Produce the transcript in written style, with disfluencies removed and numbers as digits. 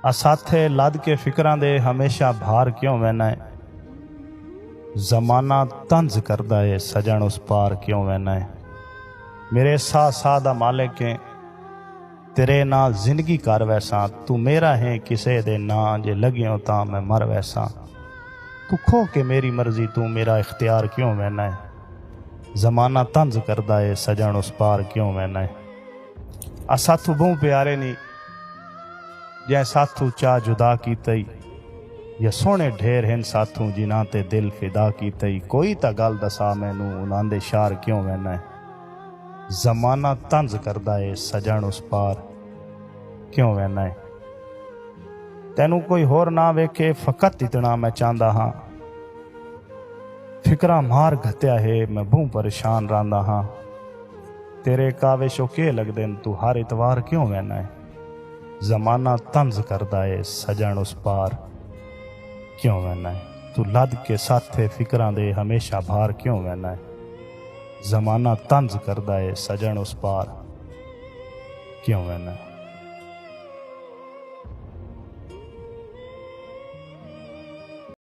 असाथे लद के फिक्रां दे हमेशा भार क्यों वहना है। जमाना तंज करदा है सजन उस पार क्यों वहना है। मेरे सा सा दा मालिक है तेरे नाल जिंदगी कर वैसा। तू मेरा है किसे दे ना जे लगियो तां मैं मर वैसा। तू खो के मेरी मर्जी तू मेरा इख्तियार क्यों वहना है। जमाना तंज करदा है सजन उस पार क्यों वहना है। असाथू बहु प्यारे नी जै साथू चा जुदा की तई या सोने ढेर हैं साथू जिन्हां ते दिल फिदा की तई। कोई तां गल दसा मैनू उन्हां दे शार क्यों वहना है। जमाना तंज करदा है सजन उस पार क्यों वहना है। तैनू कोई होर ना वेखे फकत इतना मैं चाहता हाँ। फिक्रा मार घत्या है मैं बहु परेशान रहांदा हाँ। तेरे काविशो के लगदे न तू हर इतवार क्यों वहना है। जमाना तंज करदा है सजन उस पार क्यों वहना है। तू लद के साथे फिक्रां दे हमेशा भार क्यों वहना है। जमाना तंज करदा है सजन उस पार क्यों वहना है।